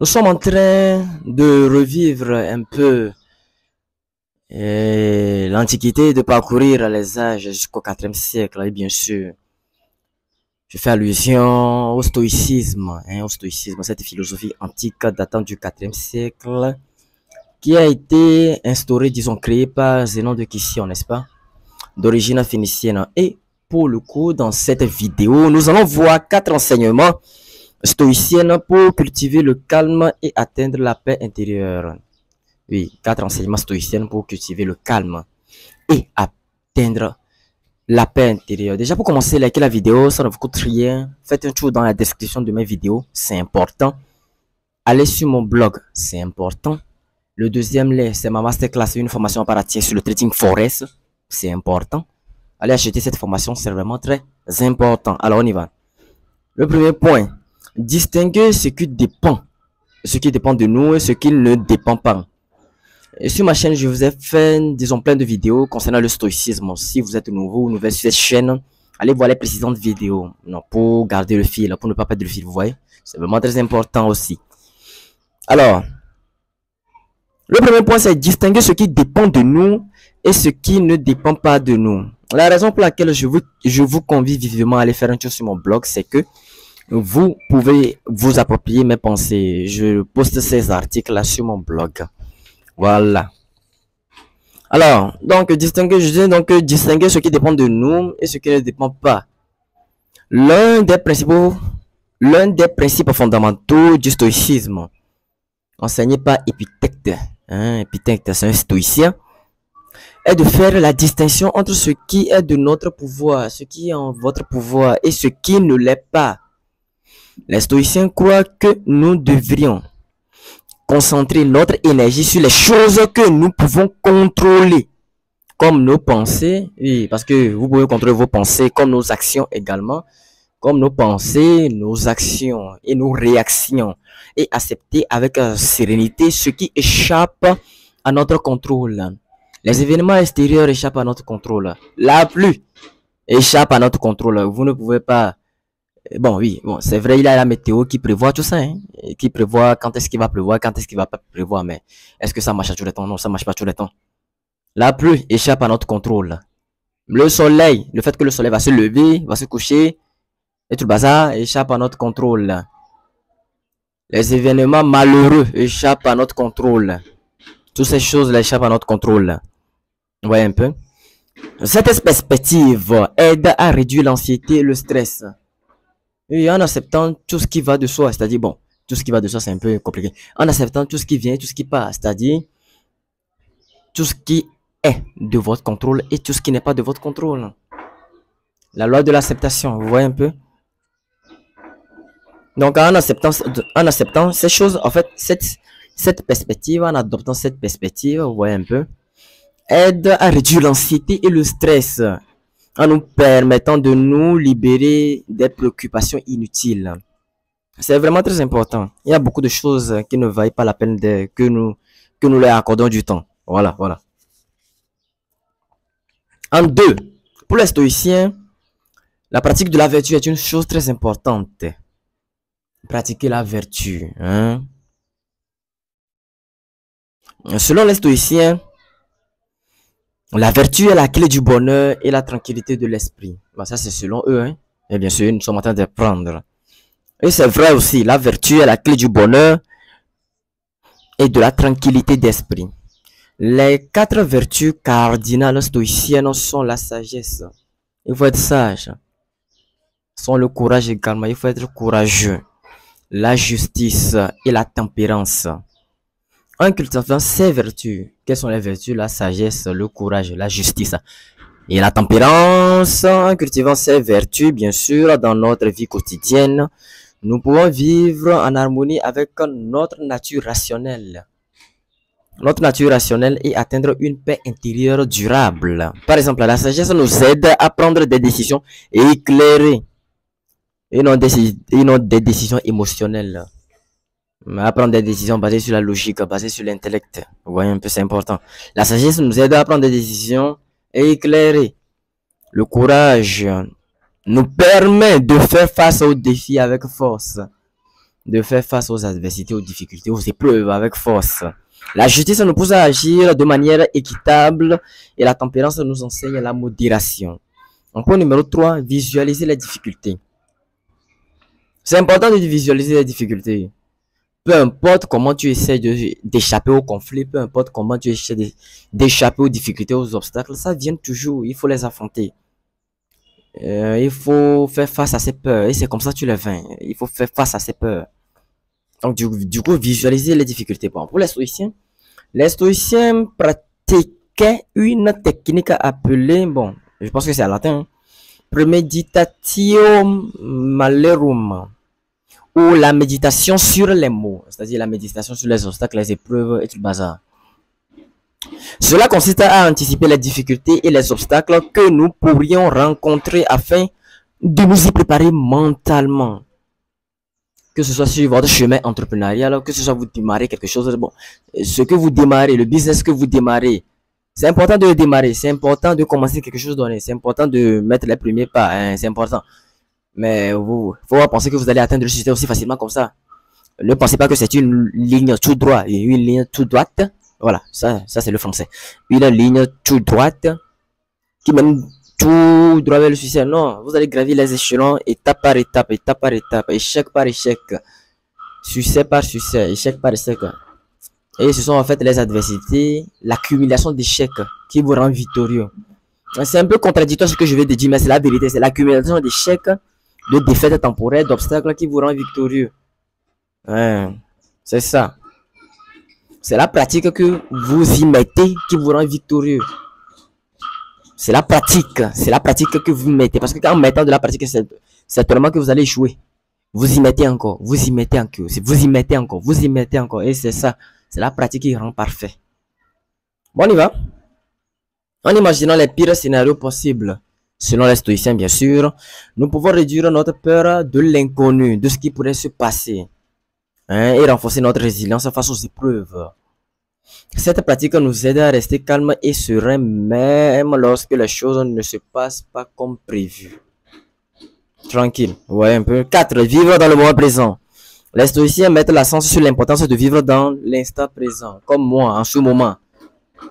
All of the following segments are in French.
Nous sommes en train de revivre un peu l'Antiquité, de parcourir les âges jusqu'au IVe siècle, et bien sûr, je fais allusion au stoïcisme, au stoïcisme, cette philosophie antique datant du IVe siècle, qui a été instaurée, disons, créée par Zénon de Kission, n'est-ce pas, d'origine phénicienne. Et pour le coup, dans cette vidéo, nous allons voir 4 enseignements stoïciennes pour cultiver le calme et atteindre la paix intérieure. Oui, 4 enseignements stoïciennes pour cultiver le calme et atteindre la paix intérieure. Déjà, pour commencer, likez la vidéo, ça ne vous coûte rien. Faites un tour dans la description de mes vidéos, c'est important. Allez sur mon blog, c'est important. Le deuxième lien, c'est ma masterclass, une formation à part entière sur le trading forex, c'est important. Allez acheter cette formation, c'est vraiment très important. Alors, on y va. Le premier point, distinguer ce qui dépend de nous et ce qui ne dépend pas. Et sur ma chaîne, je vous ai fait, disons, plein de vidéos concernant le stoïcisme. Si vous êtes nouveau ou nouvelle sur cette chaîne, allez voir les précédentes vidéos. Non, pour garder le fil, pour ne pas perdre le fil, vous voyez. C'est vraiment très important aussi. Alors, le premier point, c'est distinguer ce qui dépend de nous et ce qui ne dépend pas de nous. La raison pour laquelle je vous convie vivement à aller faire un tour sur mon blog, c'est que vous pouvez vous approprier mes pensées. Je poste ces articles là sur mon blog. Voilà. Alors, donc, distinguer ce qui dépend de nous et ce qui ne dépend pas. L'un des principes fondamentaux du stoïcisme, enseigné par Épictète, Épictète, c'est un stoïcien, est de faire la distinction entre ce qui est de notre pouvoir, ce qui est en votre pouvoir et ce qui ne l'est pas. Les stoïciens croient que nous devrions concentrer notre énergie sur les choses que nous pouvons contrôler, comme nos pensées, oui, parce que vous pouvez contrôler vos pensées, comme nos actions également, comme nos pensées, nos actions et nos réactions, et accepter avec sérénité ce qui échappe à notre contrôle. Les événements extérieurs échappent à notre contrôle. La pluie échappe à notre contrôle. Vous ne pouvez pas... Bon, oui, bon, c'est vrai, il y a la météo qui prévoit tout ça, qui prévoit quand est-ce qu'il va pleuvoir, quand est-ce qu'il va pas pleuvoir, mais est-ce que ça marche à tous les temps? Non, ça marche pas tous les temps. La pluie échappe à notre contrôle. Le soleil, le fait que le soleil va se lever, va se coucher, et tout le bazar échappe à notre contrôle. Les événements malheureux échappent à notre contrôle. Toutes ces choses-là échappent à notre contrôle. Vous voyez un peu? Cette perspective aide à réduire l'anxiété et le stress. Et en acceptant tout ce qui va de soi, c'est-à-dire, bon, tout ce qui va de soi, c'est un peu compliqué. En acceptant tout ce qui vient, tout ce qui passe, c'est-à-dire, tout ce qui est de votre contrôle et tout ce qui n'est pas de votre contrôle. La loi de l'acceptation, vous voyez un peu? Donc, en acceptant ces choses, en fait, cette perspective, en adoptant cette perspective, vous voyez un peu, aide à réduire l'anxiété et le stress, en nous permettant de nous libérer des préoccupations inutiles. C'est vraiment très important. Il y a beaucoup de choses qui ne valent pas la peine que nous leur accordons du temps. Voilà, voilà. En 2, pour les stoïciens, la pratique de la vertu est une chose très importante. Pratiquer la vertu. Selon les stoïciens, la vertu est la clé du bonheur et la tranquillité de l'esprit. Bon, ça, c'est selon eux. Et bien sûr, nous sommes en train d'apprendre. Et c'est vrai aussi, la vertu est la clé du bonheur et de la tranquillité d'esprit. Les 4 vertus cardinales stoïciennes sont la sagesse. Il faut être sage. Sont le courage également. Il faut être courageux. La justice et la tempérance. En cultivant ces vertus, quelles sont les vertus? La sagesse, le courage, la justice et la tempérance. En cultivant ces vertus, bien sûr, dans notre vie quotidienne, nous pouvons vivre en harmonie avec notre nature rationnelle. Notre nature rationnelle et atteindre une paix intérieure durable. Par exemple, la sagesse nous aide à prendre des décisions éclairées et non des décisions émotionnelles. À prendre des décisions basées sur la logique, basées sur l'intellect. Vous voyez un peu, c'est important. La sagesse nous aide à prendre des décisions éclairées. Le courage nous permet de faire face aux défis avec force. de faire face aux adversités, aux difficultés, aux épreuves avec force. La justice nous pousse à agir de manière équitable et la tempérance nous enseigne la modération. En point numéro 3, visualiser les difficultés. C'est important de visualiser les difficultés. Peu importe comment tu essaies d'échapper au conflit, peu importe comment tu essaies d'échapper aux difficultés, aux obstacles, ça vient toujours, il faut les affronter. Il faut faire face à ces peurs et c'est comme ça que tu les vaincs. Il faut faire face à ces peurs. Donc du coup, visualiser les difficultés. Bon, pour les stoïciens pratiquaient une technique appelée, bon, je pense que c'est en latin, hein, premeditatio malerum, ou la méditation sur les mots, c'est-à-dire la méditation sur les obstacles, les épreuves et tout le bazar. Cela consiste à anticiper les difficultés et les obstacles que nous pourrions rencontrer afin de nous y préparer mentalement. Que ce soit sur votre chemin entrepreneurial, que ce soit vous démarrez quelque chose, bon, ce que vous démarrez, le business que vous démarrez, c'est important de le démarrer, c'est important de commencer quelque chose donné, c'est important de mettre les premiers pas, hein, c'est important. Mais vous, faut pas penser que vous allez atteindre le succès aussi facilement comme ça. Ne pensez pas que c'est une ligne tout droite, une ligne tout droite. Voilà, ça c'est le français. Une ligne tout droite qui mène tout droit vers le succès. Non, vous allez gravir les échelons étape par étape, échec par échec, succès par succès, échec par échec. Et ce sont en fait les adversités, l'accumulation d'échecs qui vous rend victorieux. C'est un peu contradictoire ce que je vais te dire, mais c'est la vérité. C'est l'accumulation d'échecs, de défaites temporaires, d'obstacles qui vous rend victorieux. Ouais, c'est ça. C'est la pratique que vous y mettez qui vous rend victorieux. C'est la pratique que vous mettez. Parce que quand en mettant de la pratique, c'est certainement que vous allez jouer. Vous y mettez encore, vous y mettez encore, vous y mettez encore, vous y mettez encore. Et c'est ça, c'est la pratique qui rend parfait. Bon, on y va. En imaginant les pires scénarios possibles, selon les stoïciens bien sûr, nous pouvons réduire notre peur de l'inconnu, de ce qui pourrait se passer, hein, et renforcer notre résilience face aux épreuves. Cette pratique nous aide à rester calme et serein même lorsque les choses ne se passent pas comme prévu. Tranquille, ouais un peu. 4. Vivre dans le moment présent. Les stoïciens mettent l'accent sur l'importance de vivre dans l'instant présent, comme moi en ce moment.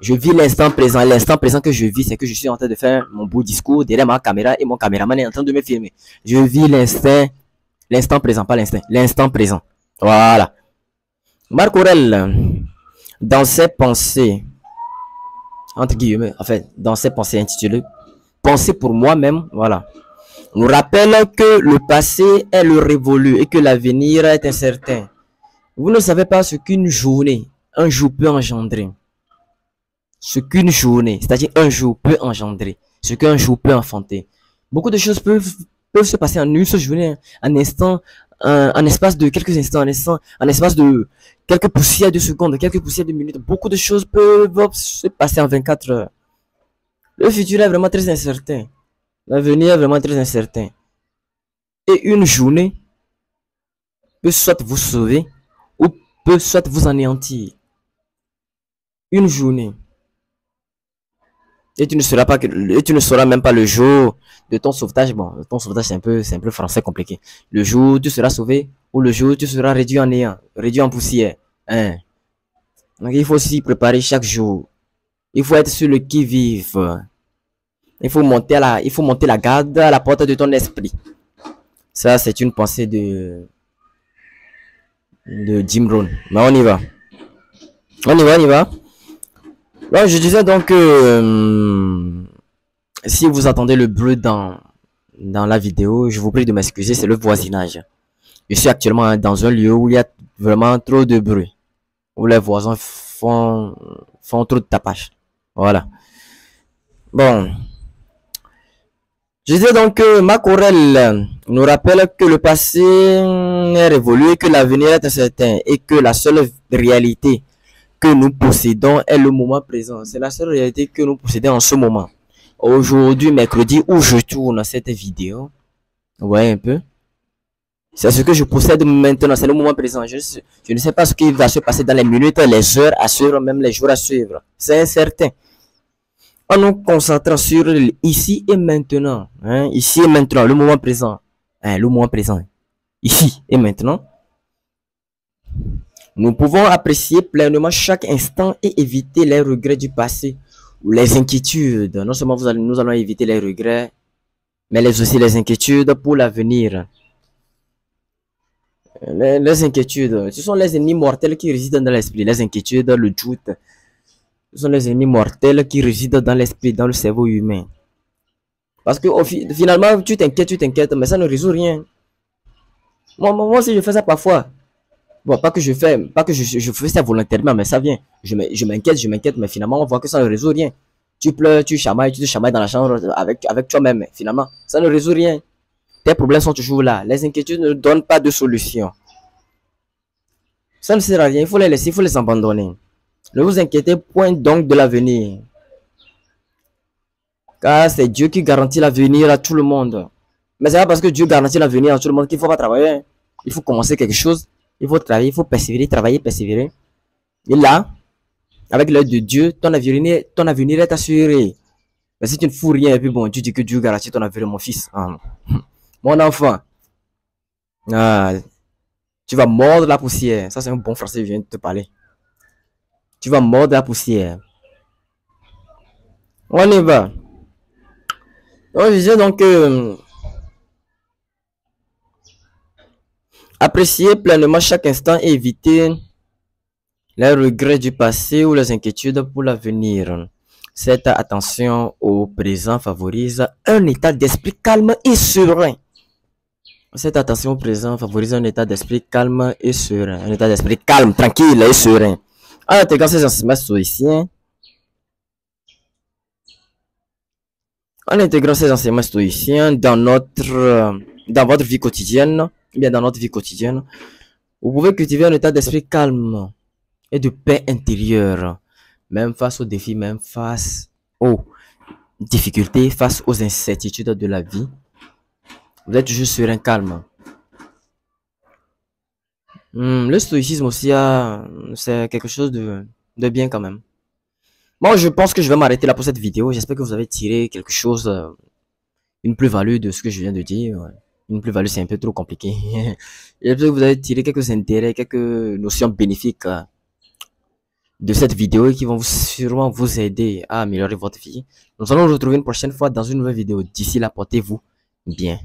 Je vis l'instant présent. L'instant présent que je vis, c'est que je suis en train de faire mon beau discours derrière ma caméra et mon caméraman est en train de me filmer. Je vis l'instant présent, pas l'instinct, l'instant présent. Voilà. Marc Aurèle, dans ses pensées, entre guillemets, en fait, dans ses pensées intitulées Pensées pour moi-même, voilà, nous rappelle que le passé est le révolu et que l'avenir est incertain. Vous ne savez pas ce qu'une journée, un jour peut engendrer. Ce qu'une journée, c'est-à-dire un jour peut engendrer, ce qu'un jour peut enfanter. Beaucoup de choses peuvent se passer en une seule journée, un instant, en espace de quelques instants, en espace de quelques poussières de secondes, quelques poussières de minutes. Beaucoup de choses peuvent se passer en 24 heures. Le futur est vraiment très incertain. L'avenir est vraiment très incertain. Et une journée peut soit vous sauver ou peut soit vous anéantir. Une journée. Et tu ne sauras même pas le jour de ton sauvetage. Bon, ton sauvetage c'est un peu français compliqué. Le jour où tu seras sauvé ou le jour où tu seras réduit en néant, réduit en poussière. Hein? Donc il faut s'y préparer chaque jour. Il faut être sur le qui-vive. Il faut monter la garde à la porte de ton esprit. Ça c'est une pensée de Jim Rohn. Mais on y va. On y va. Alors, je disais donc que si vous entendez le bruit dans la vidéo, je vous prie de m'excuser, c'est le voisinage. Je suis actuellement dans un lieu où il y a vraiment trop de bruit, où les voisins font trop de tapage. Voilà. Bon. Je disais donc que Marc Aurèle nous rappelle que le passé est révolu et que l'avenir est incertain et que la seule réalité que nous possédons est le moment présent. C'est la seule réalité que nous possédons en ce moment. Aujourd'hui, mercredi, où je tourne cette vidéo, vous voyez un peu, c'est ce que je possède maintenant, c'est le moment présent. Je ne sais pas ce qui va se passer dans les minutes, les heures à suivre, même les jours à suivre. C'est incertain. En nous concentrant sur ici et maintenant, hein, ici et maintenant, le moment présent, hein, le moment présent, ici et maintenant, Nous pouvons apprécier pleinement chaque instant et éviter les regrets du passé ou les inquiétudes. Non seulement nous allons éviter les regrets, mais aussi les inquiétudes pour l'avenir. Les inquiétudes, ce sont les ennemis mortels qui résident dans l'esprit. Les inquiétudes, le doute, ce sont les ennemis mortels qui résident dans l'esprit, dans le cerveau humain. Parce que finalement, tu t'inquiètes, mais ça ne résout rien. Moi aussi, je fais ça parfois. Bon, pas que je fais ça volontairement, mais ça vient. Je m'inquiète, mais finalement, on voit que ça ne résout rien. Tu pleures, tu te chamailles dans la chambre avec toi-même, mais finalement, ça ne résout rien. Tes problèmes sont toujours là. Les inquiétudes ne donnent pas de solution. Ça ne sert à rien, il faut les laisser, il faut les abandonner. Ne vous inquiétez point donc de l'avenir. Car c'est Dieu qui garantit l'avenir à tout le monde. Mais c'est pas parce que Dieu garantit l'avenir à tout le monde qu'il ne faut pas travailler. Il faut commencer quelque chose. Il faut travailler, il faut persévérer, travailler, persévérer. Et là, avec l'aide de Dieu, ton avenir est assuré. Mais si tu ne fous rien, et puis bon, tu dis que Dieu garantit ton avenir, mon fils. Ah, mon enfant. Ah, tu vas mordre la poussière. Ça, c'est un bon français, je viens de te parler. Tu vas mordre la poussière. On y va. Donc, je disais donc que apprécier pleinement chaque instant et éviter les regrets du passé ou les inquiétudes pour l'avenir. Cette attention au présent favorise un état d'esprit calme et serein. Cette attention au présent favorise un état d'esprit calme et serein. Un état d'esprit calme, tranquille et serein. En intégrant ces enseignements stoïciens, dans votre vie quotidienne, bien dans notre vie quotidienne, vous pouvez cultiver un état d'esprit calme et de paix intérieure, même face aux défis, même face aux difficultés, face aux incertitudes de la vie. Vous êtes toujours serein, calme. Le stoïcisme aussi, c'est quelque chose de bien quand même. Moi, je pense que je vais m'arrêter là pour cette vidéo. J'espère que vous avez tiré quelque chose, une plus-value de ce que je viens de dire. Une plus-value, c'est un peu trop compliqué. J'espère que vous avez tiré quelques intérêts, quelques notions bénéfiques de cette vidéo qui vont sûrement vous aider à améliorer votre vie. Nous allons nous retrouver une prochaine fois dans une nouvelle vidéo. D'ici là, portez-vous bien.